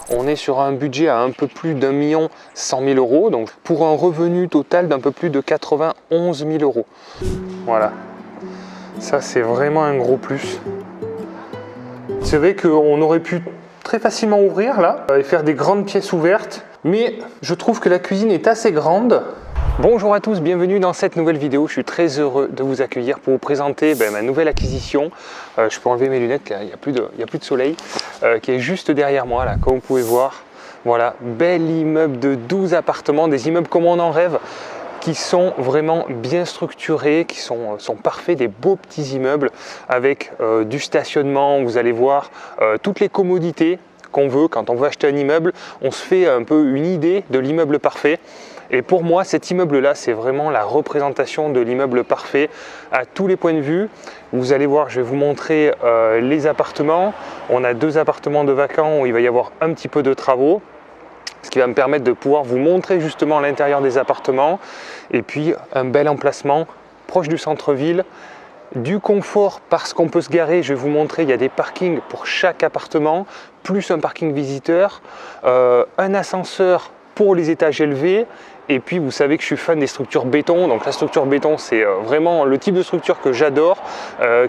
On est sur un budget à un peu plus d'1 100 000 €, donc pour un revenu total d'un peu plus de 91 000 €. Voilà, ça c'est vraiment un gros plus. C'est vrai qu'on aurait pu très facilement ouvrir là et faire des grandes pièces ouvertes, mais je trouve que la cuisine est assez grande. Bonjour à tous, bienvenue dans cette nouvelle vidéo. Je suis très heureux de vous accueillir pour vous présenter ma nouvelle acquisition. Je peux enlever mes lunettes, il n'y a plus de soleil, qui est juste derrière moi, là, comme vous pouvez voir. Voilà, bel immeuble de 12 appartements, des immeubles comme on en rêve, qui sont vraiment bien structurés, qui sont parfaits, des beaux petits immeubles avec du stationnement. Vous allez voir toutes les commodités qu'on veut quand on veut acheter un immeuble. On se fait un peu une idée de l'immeuble parfait. Et pour moi, cet immeuble-là, c'est vraiment la représentation de l'immeuble parfait à tous les points de vue. Vous allez voir, je vais vous montrer les appartements. On a 2 appartements de vacants où il va y avoir un petit peu de travaux, ce qui va me permettre de pouvoir vous montrer justement l'intérieur des appartements. Et puis, un bel emplacement proche du centre-ville. Du confort parce qu'on peut se garer, je vais vous montrer, il y a des parkings pour chaque appartement, plus un parking visiteur, un ascenseur pour les étages élevés. Et puis vous savez que je suis fan des structures béton, donc la structure béton c'est vraiment le type de structure que j'adore,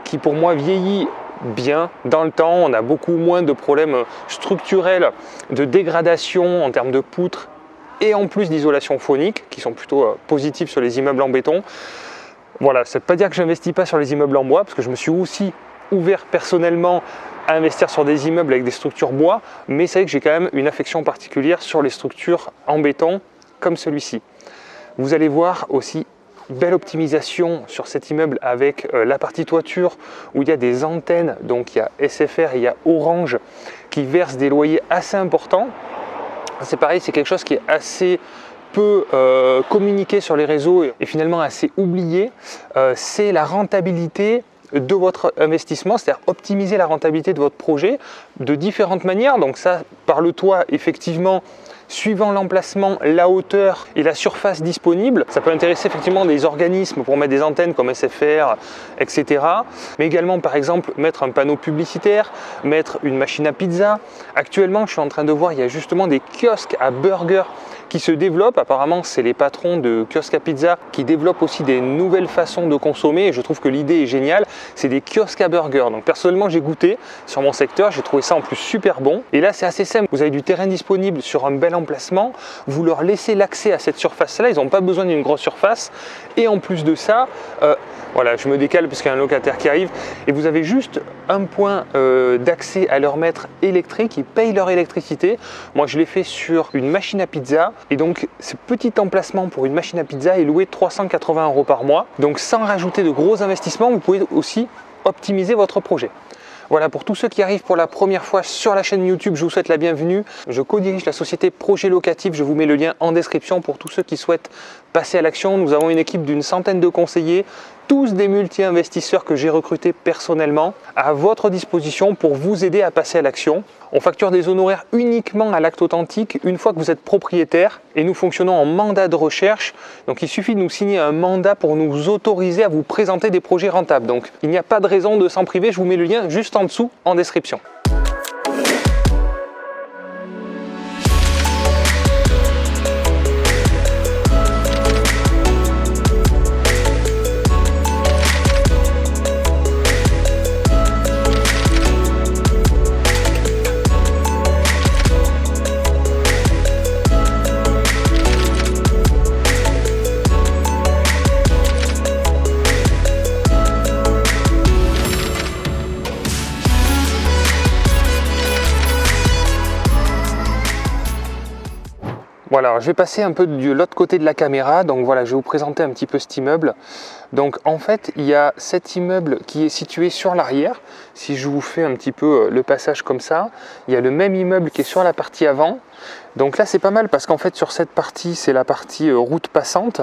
qui pour moi vieillit bien dans le temps. On a beaucoup moins de problèmes structurels, de dégradation en termes de poutres et en plus d'isolation phonique, qui sont plutôt positifs sur les immeubles en béton. Voilà, ça ne veut pas dire que je n'investis pas sur les immeubles en bois, parce que je me suis aussi ouvert personnellement à investir sur des immeubles avec des structures bois, mais c'est vrai que j'ai quand même une affection particulière sur les structures en béton comme celui-ci. Vous allez voir aussi belle optimisation sur cet immeuble avec la partie toiture où il y a des antennes, donc il y a SFR et il y a Orange qui versent des loyers assez importants. C'est pareil, c'est quelque chose qui est assez peu communiqué sur les réseaux et finalement assez oublié. C'est la rentabilité de votre investissement, c'est-à-dire optimiser la rentabilité de votre projet de différentes manières. Donc ça, par le toit, effectivement, suivant l'emplacement, la hauteur et la surface disponible. Ça peut intéresser effectivement des organismes pour mettre des antennes comme SFR, etc. Mais également, par exemple, mettre un panneau publicitaire, mettre une machine à pizza. Actuellement, je suis en train de voir, il y a justement des kiosques à burgers qui se développent. Apparemment, c'est les patrons de kiosques à pizza qui développent aussi des nouvelles façons de consommer. Et je trouve que l'idée est géniale. C'est des kiosques à burgers. Donc personnellement, j'ai goûté sur mon secteur. J'ai trouvé ça en plus super bon. Et là, c'est assez simple. Vous avez du terrain disponible sur un bel emplacement. Vous leur laissez l'accès à cette surface-là. Ils n'ont pas besoin d'une grosse surface. Et en plus de ça, voilà, je me décale parce qu'il y a un locataire qui arrive. Et vous avez juste un point d'accès à leur mètre électrique. Ils payent leur électricité. Moi, je l'ai fait sur une machine à pizza. Et donc, ce petit emplacement pour une machine à pizza est loué 380 € par mois. Donc, sans rajouter de gros investissements, vous pouvez aussi optimiser votre projet. Voilà, pour tous ceux qui arrivent pour la première fois sur la chaîne YouTube, je vous souhaite la bienvenue. Je co-dirige la société Projet Locatif. Je vous mets le lien en description pour tous ceux qui souhaitent passer à l'action. Nous avons une équipe d'une centaine de conseillers, tous des multi-investisseurs que j'ai recrutés personnellement à votre disposition pour vous aider à passer à l'action. On facture des honoraires uniquement à l'acte authentique une fois que vous êtes propriétaire et nous fonctionnons en mandat de recherche. Donc il suffit de nous signer un mandat pour nous autoriser à vous présenter des projets rentables. Donc il n'y a pas de raison de s'en priver, je vous mets le lien juste en dessous en description. Voilà, alors je vais passer un peu de l'autre côté de la caméra. Donc voilà, je vais vous présenter un petit peu cet immeuble. Donc en fait, il y a cet immeuble qui est situé sur l'arrière. Si je vous fais un petit peu le passage comme ça, il y a le même immeuble qui est sur la partie avant. Donc là, c'est pas mal parce qu'en fait, sur cette partie, c'est la partie route passante,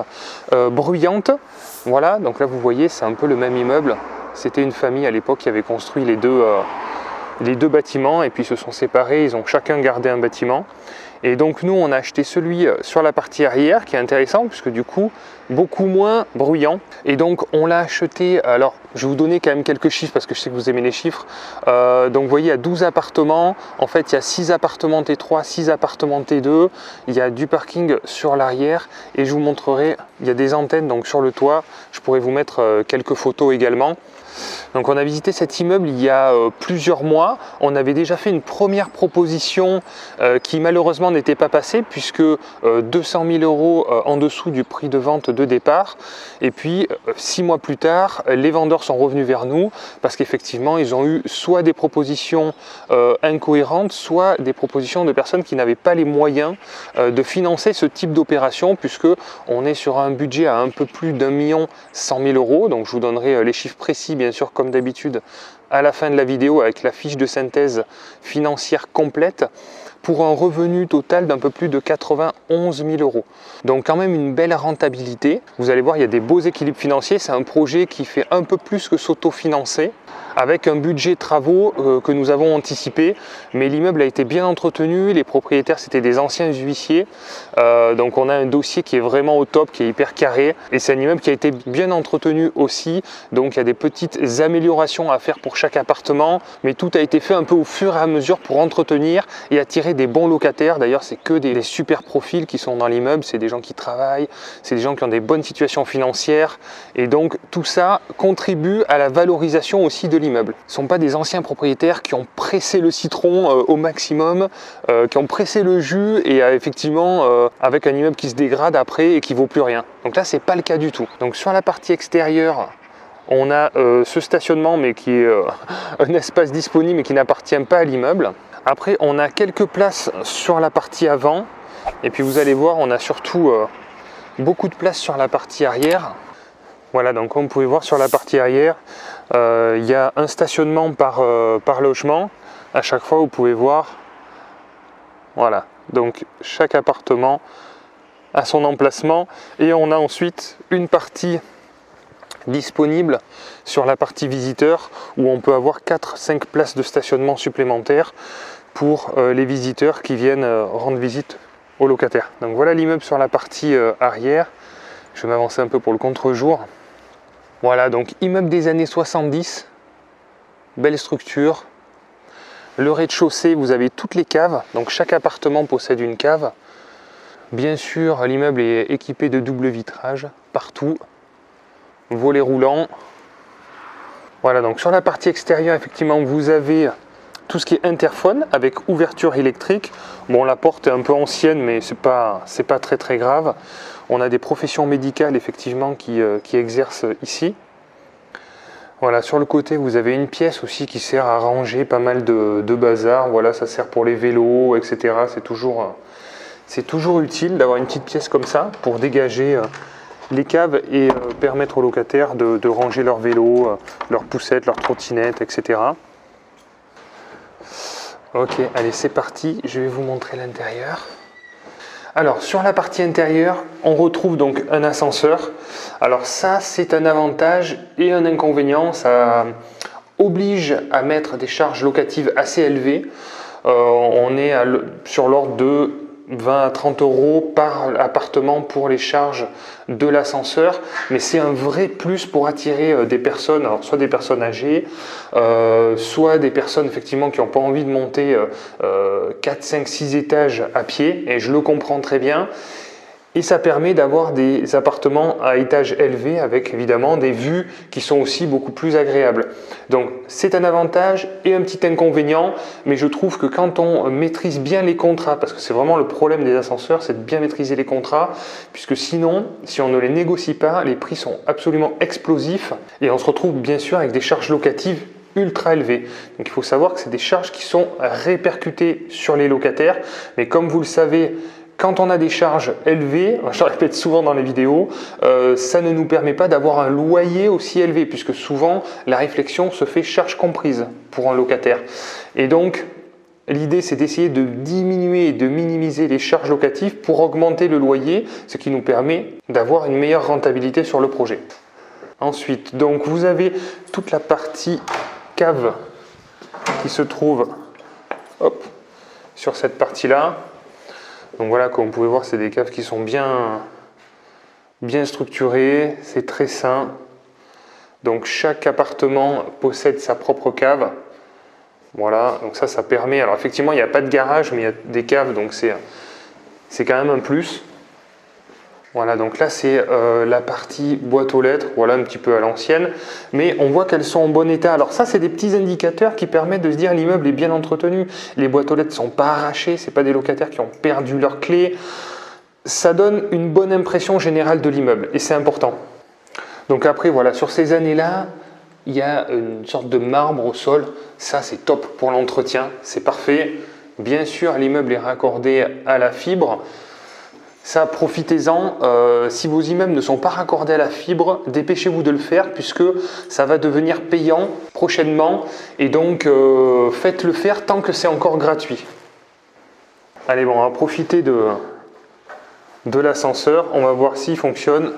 bruyante. Voilà, donc là, vous voyez, c'est un peu le même immeuble. C'était une famille à l'époque qui avait construit les deux bâtiments et puis ils se sont séparés. Ils ont chacun gardé un bâtiment. Et donc nous on a acheté celui sur la partie arrière qui est intéressant puisque du coup beaucoup moins bruyant. Et donc on l'a acheté, alors je vais vous donner quand même quelques chiffres parce que je sais que vous aimez les chiffres. Donc vous voyez il y a 12 appartements, en fait il y a 6 appartements T3, 6 appartements T2, il y a du parking sur l'arrière et je vous montrerai, il y a des antennes donc sur le toit, je pourrais vous mettre quelques photos également. Donc on a visité cet immeuble il y a plusieurs mois, on avait déjà fait une première proposition qui malheureusement n'était pas passée puisque 200 000 € en dessous du prix de vente de départ, et puis 6 mois plus tard les vendeurs sont revenus vers nous parce qu'effectivement ils ont eu soit des propositions incohérentes, soit des propositions de personnes qui n'avaient pas les moyens de financer ce type d'opération, puisque on est sur un budget à un peu plus d'1 100 000 €, donc je vous donnerai les chiffres précis bien sûr comme d'habitude à la fin de la vidéo avec la fiche de synthèse financière complète, pour un revenu total d'un peu plus de 91 000 €. Donc quand même une belle rentabilité. Vous allez voir, il y a des beaux équilibres financiers. C'est un projet qui fait un peu plus que s'autofinancer, avec un budget travaux que nous avons anticipé. Mais l'immeuble a été bien entretenu. Les propriétaires, c'était des anciens huissiers. Donc on a un dossier qui est vraiment au top, qui est hyper carré. Et c'est un immeuble qui a été bien entretenu aussi. Donc il y a des petites améliorations à faire pour chaque appartement. Mais tout a été fait un peu au fur et à mesure pour entretenir et attirer des bons locataires. D'ailleurs, c'est que des super profils qui sont dans l'immeuble. C'est des gens qui travaillent, c'est des gens qui ont des bonnes situations financières. Et donc tout ça contribue à la valorisation aussi de l'immeuble. Ce ne sont pas des anciens propriétaires qui ont pressé le citron au maximum, qui ont pressé le jus et effectivement avec un immeuble qui se dégrade après et qui vaut plus rien. Donc là, c'est pas le cas du tout. Donc sur la partie extérieure, on a ce stationnement, mais qui est un espace disponible et qui n'appartient pas à l'immeuble. Après, on a quelques places sur la partie avant. Et puis vous allez voir, on a surtout beaucoup de place sur la partie arrière. Voilà, donc comme vous pouvez voir sur la partie arrière, il y a un stationnement par logement. À chaque fois, vous pouvez voir, voilà, donc chaque appartement a son emplacement. Et on a ensuite une partie disponible sur la partie visiteur où on peut avoir 4-5 places de stationnement supplémentaires pour les visiteurs qui viennent rendre visite aux locataires. Donc voilà l'immeuble sur la partie arrière. Je vais m'avancer un peu pour le contre-jour. Voilà, donc immeuble des années 70, belle structure. Le rez-de-chaussée, vous avez toutes les caves, donc chaque appartement possède une cave. Bien sûr, l'immeuble est équipé de double vitrage partout. Volet roulant. Voilà, donc sur la partie extérieure, effectivement, vous avez tout ce qui est interphone avec ouverture électrique. Bon, la porte est un peu ancienne, mais c'est pas très grave. On a des professions médicales effectivement qui exercent ici. Voilà, sur le côté, vous avez une pièce aussi qui sert à ranger pas mal de bazar. Voilà, ça sert pour les vélos, etc. C'est toujours utile d'avoir une petite pièce comme ça pour dégager les caves et permettre aux locataires de ranger leurs vélos, leurs poussettes, leurs trottinettes, etc. Ok, allez, c'est parti, je vais vous montrer l'intérieur. Alors, sur la partie intérieure, on retrouve donc un ascenseur. Alors ça, c'est un avantage et un inconvénient. Ça oblige à mettre des charges locatives assez élevées. On est sur l'ordre de 20 à 30 € par appartement pour les charges de l'ascenseur, mais c'est un vrai plus pour attirer des personnes, alors soit des personnes âgées, soit des personnes effectivement qui n'ont pas envie de monter 4, 5, 6 étages à pied, et je le comprends très bien. Et ça permet d'avoir des appartements à étage élevé avec évidemment des vues qui sont aussi beaucoup plus agréables. Donc c'est un avantage et un petit inconvénient, mais je trouve que quand on maîtrise bien les contrats, parce que c'est vraiment le problème des ascenseurs, c'est de bien maîtriser les contrats, puisque sinon, si on ne les négocie pas, les prix sont absolument explosifs et on se retrouve bien sûr avec des charges locatives ultra élevées. Donc il faut savoir que c'est des charges qui sont répercutées sur les locataires, mais comme vous le savez, quand on a des charges élevées, je le répète souvent dans les vidéos, ça ne nous permet pas d'avoir un loyer aussi élevé, puisque souvent la réflexion se fait charge comprise pour un locataire. Et donc l'idée c'est d'essayer de diminuer et de minimiser les charges locatives pour augmenter le loyer, ce qui nous permet d'avoir une meilleure rentabilité sur le projet. Ensuite, donc vous avez toute la partie cave qui se trouve sur cette partie-là. Donc voilà, comme vous pouvez voir, c'est des caves qui sont bien structurées, c'est très sain. Donc chaque appartement possède sa propre cave. Voilà, donc ça permet... Alors effectivement, il n'y a pas de garage, mais il y a des caves, donc c'est quand même un plus. Voilà, donc là c'est la partie boîte aux lettres, voilà un petit peu à l'ancienne, mais on voit qu'elles sont en bon état. Alors ça c'est des petits indicateurs qui permettent de se dire l'immeuble est bien entretenu, les boîtes aux lettres ne sont pas arrachées, ce n'est pas des locataires qui ont perdu leurs clés. Ça donne une bonne impression générale de l'immeuble et c'est important. Donc après voilà, sur ces années-là, il y a une sorte de marbre au sol, ça c'est top pour l'entretien, c'est parfait. Bien sûr l'immeuble est raccordé à la fibre. Ça, profitez-en. Si vos immeubles ne sont pas raccordés à la fibre, dépêchez-vous de le faire puisque ça va devenir payant prochainement. Et donc, faites-le faire tant que c'est encore gratuit. Allez, bon, on va profiter de l'ascenseur. On va voir s'il fonctionne.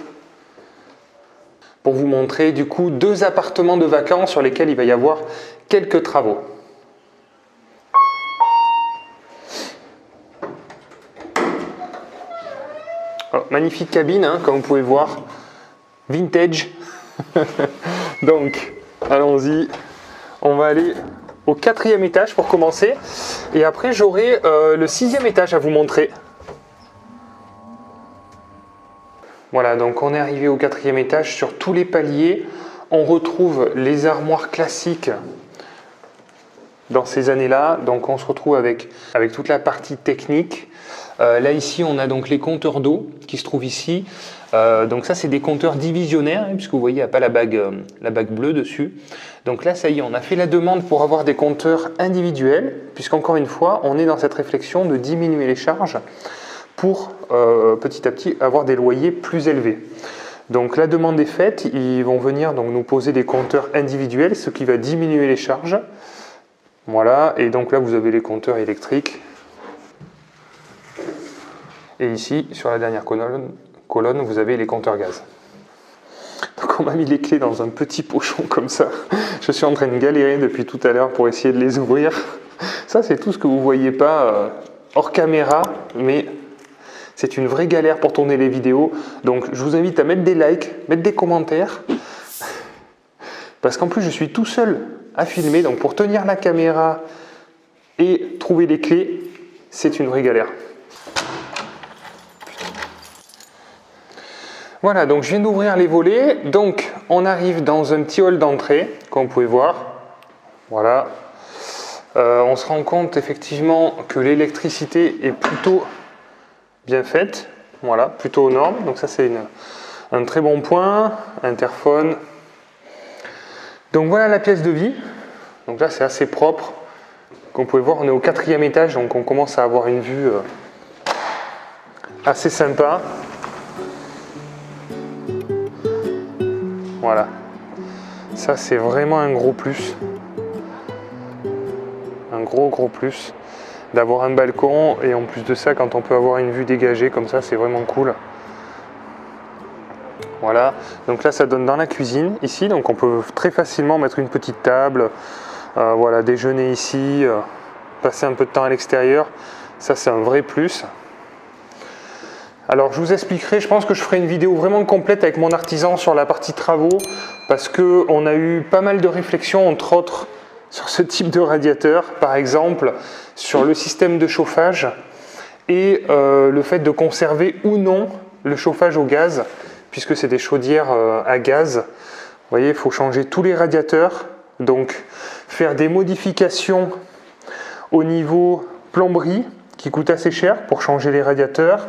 Pour vous montrer, du coup, 2 appartements de vacances sur lesquels il va y avoir quelques travaux. Alors, magnifique cabine, hein, comme vous pouvez voir, vintage. Donc, allons-y. On va aller au 4e étage pour commencer. Et après, j'aurai le 6e étage à vous montrer. Voilà, donc on est arrivé au 4e étage. Sur tous les paliers, on retrouve les armoires classiques dans ces années-là. Donc, on se retrouve avec toute la partie technique. Là ici on a donc les compteurs d'eau qui se trouvent ici, donc ça c'est des compteurs divisionnaires hein, puisque vous voyez il n'y a pas la bague bleue dessus. Donc là ça y est, on a fait la demande pour avoir des compteurs individuels puisqu'encore une fois on est dans cette réflexion de diminuer les charges pour petit à petit avoir des loyers plus élevés. Donc la demande est faite, ils vont venir donc nous poser des compteurs individuels, ce qui va diminuer les charges. Voilà, et donc là vous avez les compteurs électriques. Et ici, sur la dernière colonne, vous avez les compteurs gaz. Donc on m'a mis les clés dans un petit pochon comme ça. Je suis en train de galérer depuis tout à l'heure pour essayer de les ouvrir. Ça, c'est tout ce que vous ne voyez pas hors caméra, mais c'est une vraie galère pour tourner les vidéos. Donc je vous invite à mettre des likes, mettre des commentaires. Parce qu'en plus, je suis tout seul à filmer. Donc pour tenir la caméra et trouver les clés, c'est une vraie galère. Voilà, donc je viens d'ouvrir les volets, donc on arrive dans un petit hall d'entrée, comme vous pouvez voir. Voilà. On se rend compte effectivement que l'électricité est plutôt bien faite, voilà, plutôt aux normes, donc ça c'est un très bon point. Interphone. Donc voilà la pièce de vie, donc là c'est assez propre. Comme vous pouvez voir, on est au 4e étage, donc on commence à avoir une vue assez sympa. Voilà, ça c'est vraiment un gros plus, un gros plus d'avoir un balcon et en plus de ça quand on peut avoir une vue dégagée comme ça c'est vraiment cool. Voilà, donc là ça donne dans la cuisine ici, donc on peut très facilement mettre une petite table, voilà, déjeuner ici, passer un peu de temps à l'extérieur, ça c'est un vrai plus. Alors je vous expliquerai, je pense que je ferai une vidéo vraiment complète avec mon artisan sur la partie travaux parce qu'on a eu pas mal de réflexions entre autres sur ce type de radiateur, par exemple sur le système de chauffage et le fait de conserver ou non le chauffage au gaz puisque c'est des chaudières à gaz. Vous voyez, il faut changer tous les radiateurs, donc faire des modifications au niveau plomberie qui coûte assez cher pour changer les radiateurs.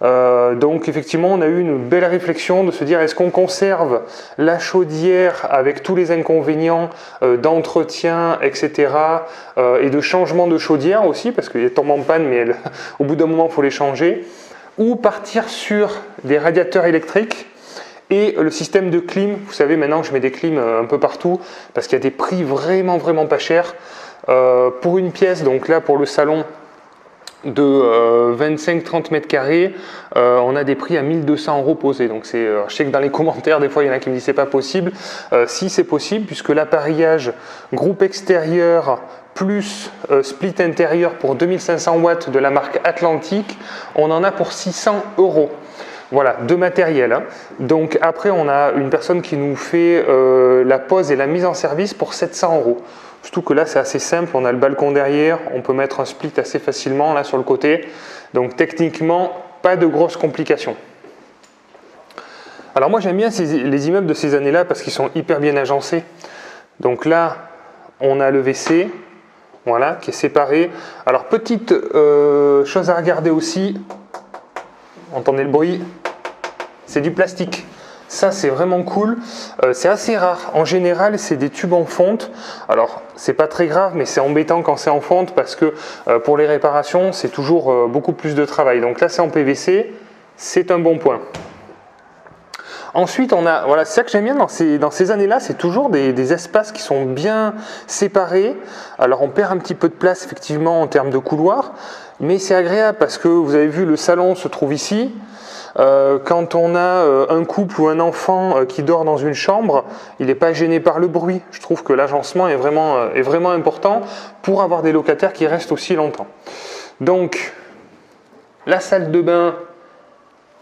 Donc effectivement on a eu une belle réflexion de se dire est-ce qu'on conserve la chaudière avec tous les inconvénients d'entretien etc. Et de changement de chaudière aussi parce qu'elle tombe en panne mais au bout d'un moment il faut les changer, ou partir sur des radiateurs électriques et le système de clim. Vous savez maintenant je mets des clims un peu partout parce qu'il y a des prix vraiment pas chers pour une pièce. Donc là pour le salon de 25-30 mètres carrés, on a des prix à 1200 € posés. Donc je sais que dans les commentaires, des fois, il y en a qui me disent c'est pas possible. Si, c'est possible, puisque l'appareillage groupe extérieur plus split intérieur pour 2500 watts de la marque Atlantique, on en a pour 600 €. Voilà, de matériel. Hein. Donc après, on a une personne qui nous fait la pose et la mise en service pour 700 €. Surtout que là, c'est assez simple. On a le balcon derrière. On peut mettre un split assez facilement là sur le côté. Donc techniquement, pas de grosses complications. Alors moi, j'aime bien les immeubles de ces années-là parce qu'ils sont hyper bien agencés. Donc là, on a le WC. Voilà, qui est séparé. Alors petite chose à regarder aussi. Entendez le bruit, c'est du plastique. Ça, c'est vraiment cool. C'est assez rare. En général, c'est des tubes en fonte. Alors, c'est pas très grave, mais c'est embêtant quand c'est en fonte parce que pour les réparations, c'est toujours beaucoup plus de travail. Donc là, c'est en PVC. C'est un bon point. Ensuite, on a, voilà, c'est ça que j'aime bien dans ces années-là, c'est toujours des espaces qui sont bien séparés. Alors, on perd un petit peu de place, effectivement, en termes de couloir, mais c'est agréable parce que vous avez vu, le salon se trouve ici. Quand on a un couple ou un enfant qui dort dans une chambre, il n'est pas gêné par le bruit. Je trouve que l'agencement est vraiment important pour avoir des locataires qui restent aussi longtemps. Donc, la salle de bain,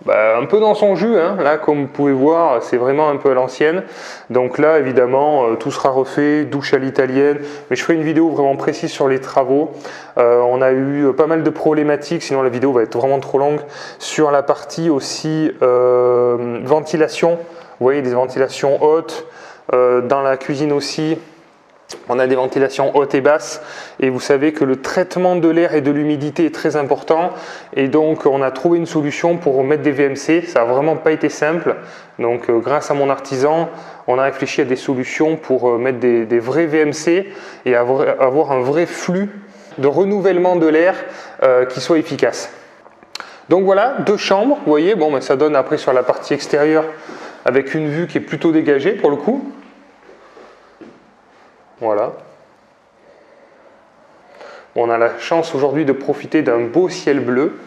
un peu dans son jus, hein. Là comme vous pouvez voir, c'est vraiment un peu à l'ancienne. Donc là évidemment tout sera refait, douche à l'italienne, mais je ferai une vidéo vraiment précise sur les travaux. On a eu pas mal de problématiques, sinon la vidéo va être vraiment trop longue, sur la partie aussi ventilation. Vous voyez, des ventilations hautes, dans la cuisine aussi. On a des ventilations hautes et basses et vous savez que le traitement de l'air et de l'humidité est très important et donc on a trouvé une solution pour mettre des VMC. Ça n'a vraiment pas été simple, donc grâce à mon artisan on a réfléchi à des solutions pour mettre des vrais VMC et avoir un vrai flux de renouvellement de l'air qui soit efficace. Donc voilà, 2 chambres, vous voyez, bon, ça donne après sur la partie extérieure avec une vue qui est plutôt dégagée pour le coup. Voilà. On a la chance aujourd'hui de profiter d'un beau ciel bleu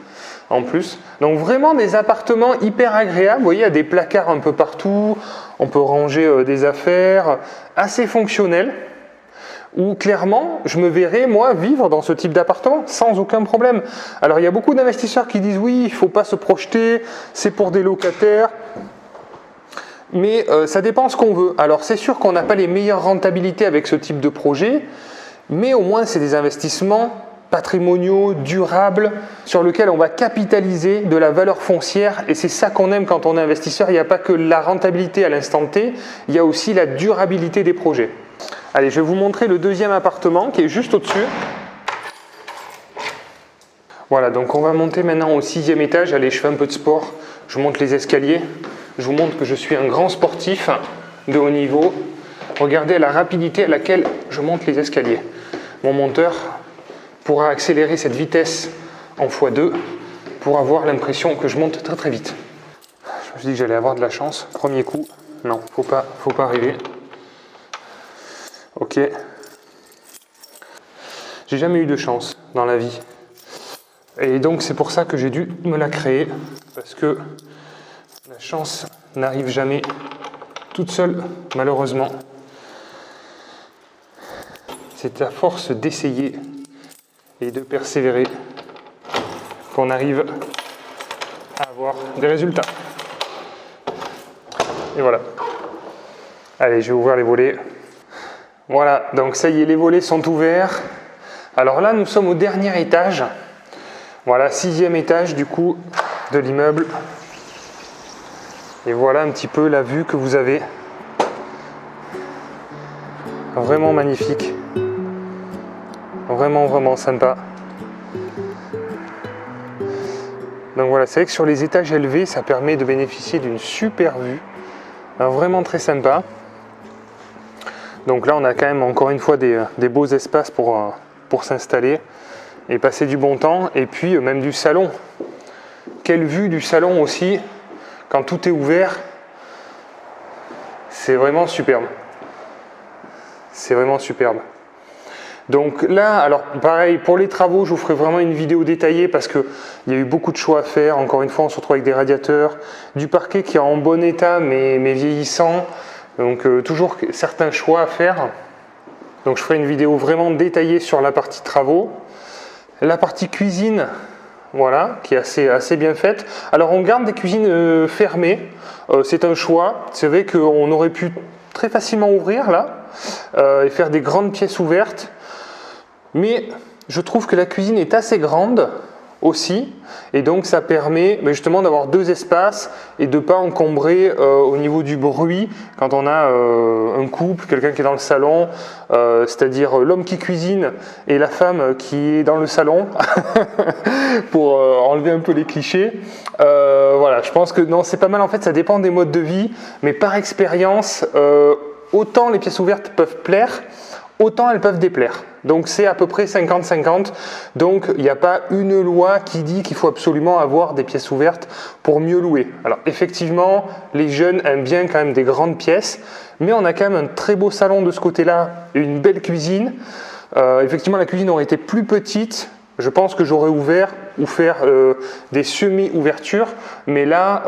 en plus. Donc vraiment des appartements hyper agréables. Vous voyez, il y a des placards un peu partout. On peut ranger des affaires. Assez fonctionnels. Où clairement, je me verrais moi vivre dans ce type d'appartement sans aucun problème. Alors il y a beaucoup d'investisseurs qui disent oui, il ne faut pas se projeter, c'est pour des locataires. Mais ça dépend ce qu'on veut. Alors c'est sûr qu'on n'a pas les meilleures rentabilités avec ce type de projet, mais au moins c'est des investissements patrimoniaux, durables, sur lesquels on va capitaliser de la valeur foncière, et c'est ça qu'on aime quand on est investisseur. Il n'y a pas que la rentabilité à l'instant T, il y a aussi la durabilité des projets. Allez, je vais vous montrer le deuxième appartement qui est juste au-dessus. Voilà, donc on va monter maintenant au 6e étage. Allez, je fais un peu de sport, je monte les escaliers. Je vous montre que je suis un grand sportif de haut niveau. Regardez la rapidité à laquelle je monte les escaliers. Mon monteur pourra accélérer cette vitesse en x2 pour avoir l'impression que je monte très très vite. Je me suis dit que j'allais avoir de la chance. Premier coup, non, faut pas arriver. Ok. J'ai jamais eu de chance dans la vie. Et donc c'est pour ça que j'ai dû me la créer, parce que la chance n'arrive jamais toute seule, malheureusement. C'est à force d'essayer et de persévérer qu'on arrive à avoir des résultats. Et voilà. Allez, je vais ouvrir les volets. Voilà, donc ça y est, les volets sont ouverts. Alors là, nous sommes au dernier étage. Voilà, 6e étage du coup de l'immeuble. Et voilà un petit peu la vue que vous avez. Vraiment magnifique. Vraiment, vraiment sympa. Donc voilà, c'est vrai que sur les étages élevés, ça permet de bénéficier d'une super vue. Alors, vraiment très sympa. Donc là, on a quand même encore une fois des beaux espaces pour s'installer et passer du bon temps. Et puis même du salon. Quelle vue du salon aussi, quand tout est ouvert. C'est vraiment superbe. C'est vraiment superbe. Donc là, alors pareil, pour les travaux, je vous ferai vraiment une vidéo détaillée parce qu'il y a eu beaucoup de choix à faire. Encore une fois, on se retrouve avec des radiateurs, du parquet qui est en bon état mais vieillissant. Donc toujours certains choix à faire. Donc je ferai une vidéo vraiment détaillée sur la partie travaux. La partie cuisine, voilà, qui est assez bien faite. Alors on garde des cuisines fermées, c'est un choix. C'est vrai qu'on aurait pu très facilement ouvrir là et faire des grandes pièces ouvertes. Mais je trouve que la cuisine est assez grande aussi, et donc ça permet justement d'avoir deux espaces et de ne pas encombrer au niveau du bruit quand on a un couple, quelqu'un qui est dans le salon, c'est-à-dire l'homme qui cuisine et la femme qui est dans le salon, pour enlever un peu les clichés. Voilà, je pense que non, c'est pas mal, en fait ça dépend des modes de vie, mais par expérience, autant les pièces ouvertes peuvent plaire, autant elles peuvent déplaire. Donc c'est à peu près 50-50. Donc il n'y a pas une loi qui dit qu'il faut absolument avoir des pièces ouvertes pour mieux louer. Alors effectivement, les jeunes aiment bien quand même des grandes pièces, mais on a quand même un très beau salon de ce côté-là, une belle cuisine. Effectivement, la cuisine aurait été plus petite. Je pense que j'aurais ouvert ou faire des semi-ouvertures, mais là,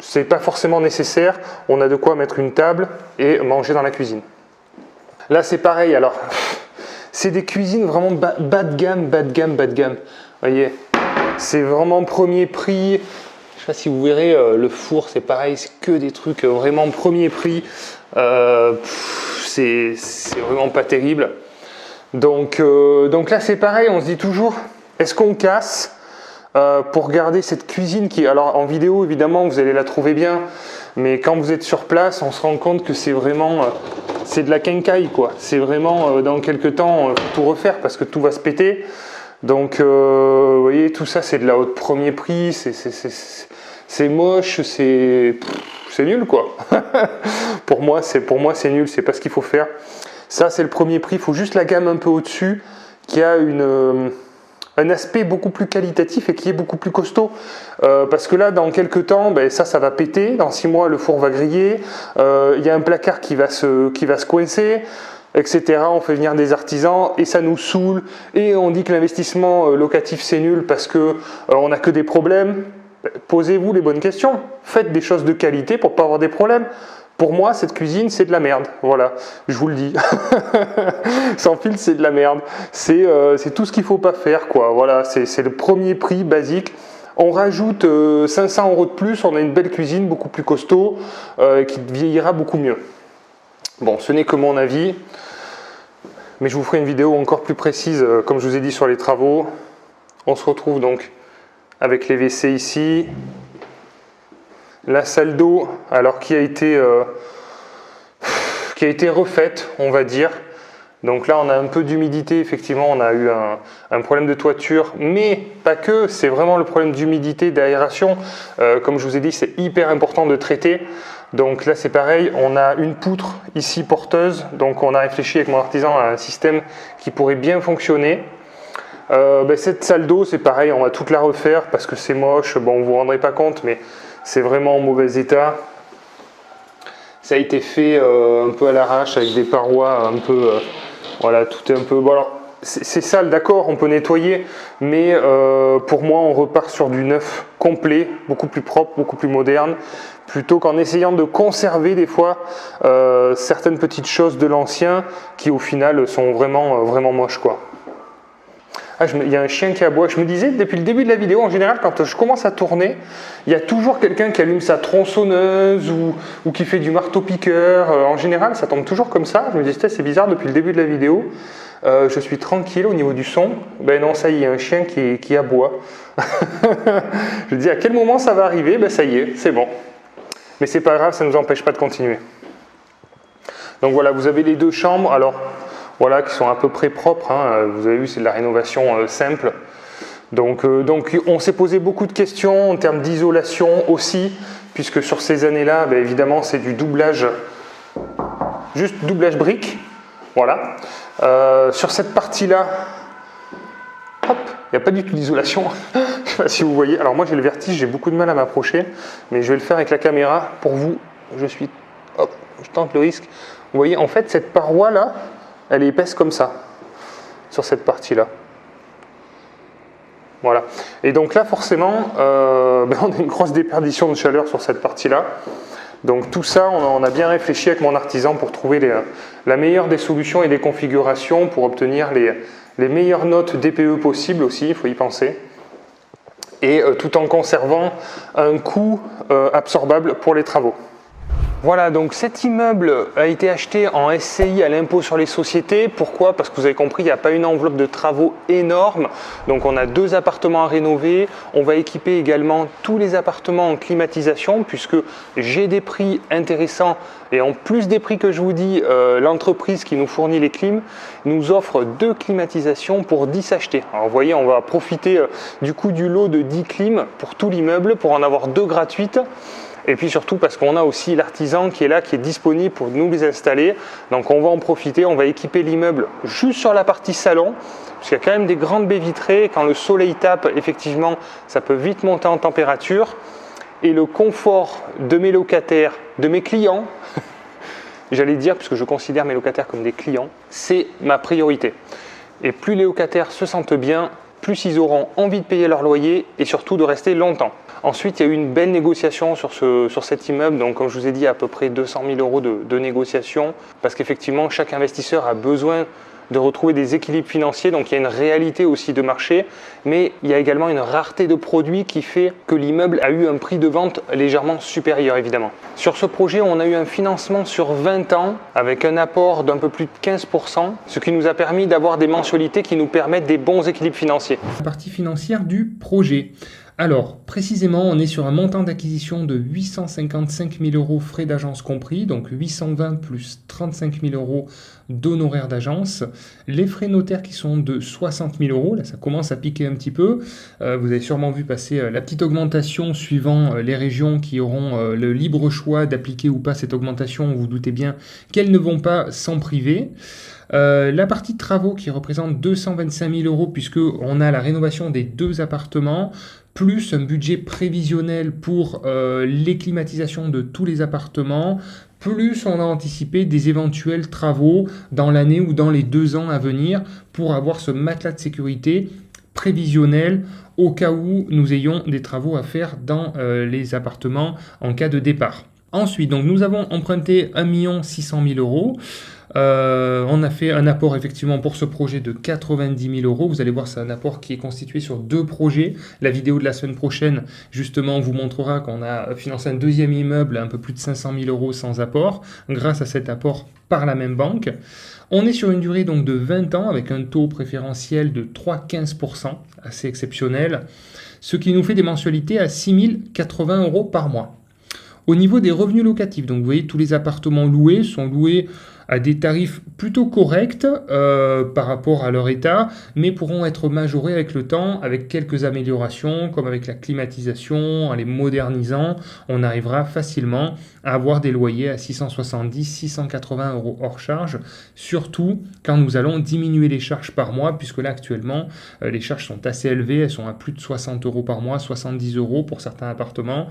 c'est pas forcément nécessaire. On a de quoi mettre une table et manger dans la cuisine. Là c'est pareil, alors c'est des cuisines vraiment bas de gamme. Vous voyez, c'est vraiment premier prix. Je ne sais pas si vous verrez, le four c'est pareil, c'est que des trucs vraiment premier prix. C'est vraiment pas terrible. Donc là c'est pareil, on se dit toujours, est-ce qu'on casse pour garder cette cuisine qui, alors en vidéo évidemment vous allez la trouver bien, mais quand vous êtes sur place on se rend compte que c'est vraiment c'est de la quincaille quoi. C'est vraiment dans quelques temps tout refaire parce que tout va se péter. Donc vous voyez, tout ça c'est de la haute premier prix, c'est moche, c'est nul quoi. Pour moi c'est nul, c'est pas ce qu'il faut faire. Ça c'est le premier prix, il faut juste la gamme un peu au-dessus qui a un aspect beaucoup plus qualitatif et qui est beaucoup plus costaud, parce que là dans quelques temps ça va péter, dans 6 mois le four va griller, il y a un placard qui va se coincer, etc. On fait venir des artisans et ça nous saoule et on dit que l'investissement locatif c'est nul parce que on n'a que des problèmes. Posez-vous les bonnes questions, faites des choses de qualité pour pas avoir des problèmes. Pour moi, cette cuisine, c'est de la merde. Voilà, je vous le dis. Sans fil, c'est de la merde. C'est tout ce qu'il ne faut pas faire, quoi. Voilà, c'est le premier prix basique. On rajoute 500 € de plus, on a une belle cuisine, beaucoup plus costaud, qui vieillira beaucoup mieux. Bon, ce n'est que mon avis, mais je vous ferai une vidéo encore plus précise, comme je vous ai dit, sur les travaux. On se retrouve donc avec les WC ici. La salle d'eau, alors qui a été refaite, on va dire. Donc là, on a un peu d'humidité. Effectivement, on a eu un problème de toiture, mais pas que. C'est vraiment le problème d'humidité, d'aération. Comme je vous ai dit, c'est hyper important de traiter. Donc là, c'est pareil. On a une poutre ici porteuse. Donc on a réfléchi avec mon artisan à un système qui pourrait bien fonctionner. Cette salle d'eau, c'est pareil. On va toute la refaire parce que c'est moche. Bon, vous vous rendrez pas compte, mais c'est vraiment en mauvais état. Ça a été fait un peu à l'arrache avec des parois un peu... voilà, tout est un peu... Bon alors, c'est sale, d'accord, on peut nettoyer, mais pour moi, on repart sur du neuf complet, beaucoup plus propre, beaucoup plus moderne, plutôt qu'en essayant de conserver des fois certaines petites choses de l'ancien qui au final sont vraiment, vraiment moches, quoi. Ah, il y a un chien qui aboie. Je me disais, depuis le début de la vidéo, en général, quand je commence à tourner, il y a toujours quelqu'un qui allume sa tronçonneuse ou qui fait du marteau-piqueur. En général, ça tombe toujours comme ça. Je me disais, c'est bizarre, depuis le début de la vidéo, je suis tranquille au niveau du son. Ben non, ça y est, il y a un chien qui aboie. Je me dis, à quel moment ça va arriver? Ben ça y est, c'est bon. Mais c'est pas grave, ça ne nous empêche pas de continuer. Donc voilà, vous avez les deux chambres. Alors, voilà, qui sont à peu près propres, hein. Vous avez vu, c'est de la rénovation simple. Donc on s'est posé beaucoup de questions en termes d'isolation aussi, puisque sur ces années-là, évidemment, c'est du doublage, juste doublage brique. Voilà. Sur cette partie-là, hop, il n'y a pas du tout d'isolation. Je ne sais pas si vous voyez. Alors moi, j'ai le vertige, j'ai beaucoup de mal à m'approcher, mais je vais le faire avec la caméra. Pour vous, je tente le risque. Vous voyez, en fait, cette paroi-là, elle est épaisse comme ça. sur cette partie-là. Voilà. Et donc là, forcément, on a une grosse déperdition de chaleur sur cette partie-là. Donc tout ça, on a bien réfléchi avec mon artisan pour trouver la meilleure des solutions et des configurations pour obtenir les meilleures notes DPE possibles aussi, il faut y penser. Et tout en conservant un coût absorbable pour les travaux. Voilà, donc cet immeuble a été acheté en SCI à l'impôt sur les sociétés. Pourquoi? Parce que vous avez compris, il n'y a pas une enveloppe de travaux énorme. Donc on a 2 appartements à rénover. On va équiper également tous les appartements en climatisation puisque j'ai des prix intéressants. Et en plus des prix que je vous dis, l'entreprise qui nous fournit les clims nous offre 2 climatisations pour 10 achetés. Alors vous voyez, on va profiter du coup du lot de 10 clims pour tout l'immeuble pour en avoir 2 gratuites. Et puis surtout parce qu'on a aussi l'artisan qui est là, qui est disponible pour nous les installer. Donc on va en profiter, on va équiper l'immeuble juste sur la partie salon. Parce qu'il y a quand même des grandes baies vitrées. Quand le soleil tape, effectivement, ça peut vite monter en température. Et le confort de mes locataires, de mes clients, j'allais dire, puisque je considère mes locataires comme des clients, c'est ma priorité. Et plus les locataires se sentent bien, plus ils auront envie de payer leur loyer et surtout de rester longtemps. Ensuite, il y a eu une belle négociation sur cet immeuble. Donc, comme je vous ai dit, à peu près 200 000 euros de négociation. Parce qu'effectivement, chaque investisseur a besoin de retrouver des équilibres financiers. Donc, il y a une réalité aussi de marché. Mais il y a également une rareté de produits qui fait que l'immeuble a eu un prix de vente légèrement supérieur, évidemment. Sur ce projet, on a eu un financement sur 20 ans avec un apport d'un peu plus de 15%, ce qui nous a permis d'avoir des mensualités qui nous permettent des bons équilibres financiers. La partie financière du projet. Alors, précisément, on est sur un montant d'acquisition de 855 000 euros frais d'agence compris, donc 820 plus 35 000 euros d'honoraires d'agence. Les frais notaires qui sont de 60 000 euros, là ça commence à piquer un petit peu. Vous avez sûrement vu passer la petite augmentation suivant les régions qui auront le libre choix d'appliquer ou pas cette augmentation. Vous doutez bien qu'elles ne vont pas s'en priver. La partie de travaux qui représente 225 000 euros puisqu'on a la rénovation des 2 appartements, plus un budget prévisionnel pour les climatisations de tous les appartements, plus on a anticipé des éventuels travaux dans l'année ou dans les 2 ans à venir pour avoir ce matelas de sécurité prévisionnel au cas où nous ayons des travaux à faire dans les appartements en cas de départ. Ensuite, donc, nous avons emprunté 1 600 000 euros. On a fait un apport effectivement pour ce projet de 90 000 euros. Vous allez voir, c'est un apport qui est constitué sur 2 projets. La vidéo de la semaine prochaine, justement, vous montrera qu'on a financé un 2e immeuble à un peu plus de 500 000 euros sans apport, grâce à cet apport par la même banque. On est sur une durée donc de 20 ans avec un taux préférentiel de 3,15%, assez exceptionnel, ce qui nous fait des mensualités à 6 080 euros par mois. Au niveau des revenus locatifs, donc vous voyez, tous les appartements loués sont loués à des tarifs plutôt corrects par rapport à leur état, mais pourront être majorés avec le temps, avec quelques améliorations, comme avec la climatisation, en les modernisant, on arrivera facilement à avoir des loyers à 670-680 euros hors charge, surtout quand nous allons diminuer les charges par mois, puisque là actuellement, les charges sont assez élevées, elles sont à plus de 60 euros par mois, 70 euros pour certains appartements,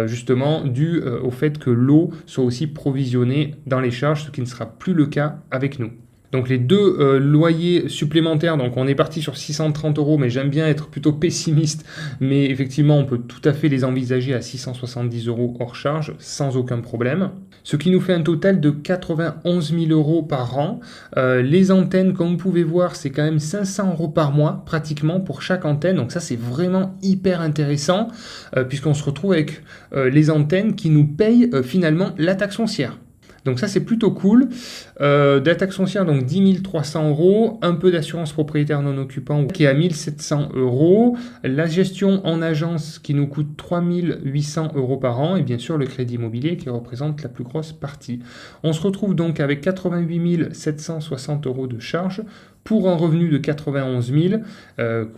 justement dû au fait que l'eau soit aussi provisionnée dans les charges, ce qui ne sera plus le cas avec nous. Donc les 2 loyers supplémentaires, donc on est parti sur 630 euros, mais j'aime bien être plutôt pessimiste, mais effectivement on peut tout à fait les envisager à 670 euros hors charge, sans aucun problème. Ce qui nous fait un total de 91 000 euros par an. Les antennes, comme vous pouvez voir, c'est quand même 500 euros par mois, pratiquement pour chaque antenne, donc ça c'est vraiment hyper intéressant, puisqu'on se retrouve avec les antennes qui nous payent finalement la taxe foncière. Donc ça, c'est plutôt cool. De la taxe foncière, donc 10 300 euros. Un peu d'assurance propriétaire non occupant qui est à 1 700 euros. La gestion en agence qui nous coûte 3 800 euros par an. Et bien sûr, le crédit immobilier qui représente la plus grosse partie. On se retrouve donc avec 88 760 euros de charges pour un revenu de 91 000.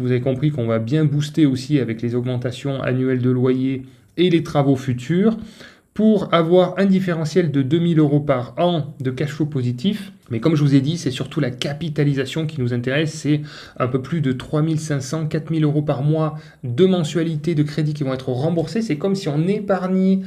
Vous avez compris qu'on va bien booster aussi avec les augmentations annuelles de loyer et les travaux futurs, pour avoir un différentiel de 2 000 euros par an de cash flow positif. Mais comme je vous ai dit, c'est surtout la capitalisation qui nous intéresse. C'est un peu plus de 3 500, 4 000 euros par mois de mensualité de crédit qui vont être remboursés. C'est comme si on épargnait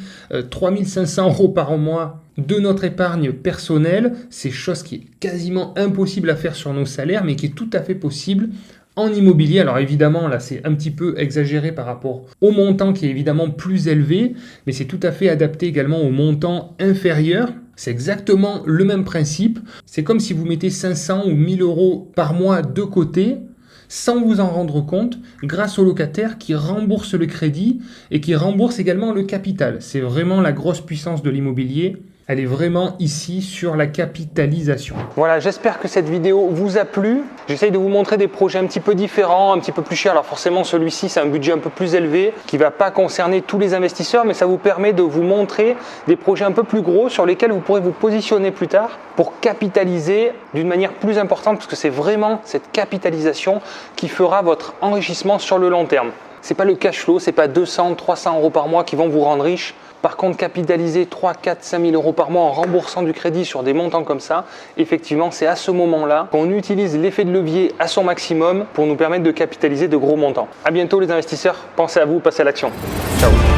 3 500 euros par mois de notre épargne personnelle. C'est chose qui est quasiment impossible à faire sur nos salaires, mais qui est tout à fait possible en immobilier. Alors évidemment, là, c'est un petit peu exagéré par rapport au montant qui est évidemment plus élevé, mais c'est tout à fait adapté également au montant inférieur. C'est exactement le même principe. C'est comme si vous mettez 500 ou 1000 euros par mois de côté, sans vous en rendre compte, grâce au locataire qui rembourse le crédit et qui rembourse également le capital. C'est vraiment la grosse puissance de l'immobilier. Elle est vraiment ici sur la capitalisation. Voilà, j'espère que cette vidéo vous a plu. J'essaye de vous montrer des projets un petit peu différents, un petit peu plus chers. Alors forcément, celui-ci, c'est un budget un peu plus élevé qui ne va pas concerner tous les investisseurs, mais ça vous permet de vous montrer des projets un peu plus gros sur lesquels vous pourrez vous positionner plus tard pour capitaliser d'une manière plus importante, parce que c'est vraiment cette capitalisation qui fera votre enrichissement sur le long terme. Ce n'est pas le cash flow, ce n'est pas 200, 300 euros par mois qui vont vous rendre riche. Par contre, capitaliser 3, 4, 5 000 euros par mois en remboursant du crédit sur des montants comme ça, effectivement, c'est à ce moment-là qu'on utilise l'effet de levier à son maximum pour nous permettre de capitaliser de gros montants. À bientôt les investisseurs, pensez à vous, passez à l'action. Ciao.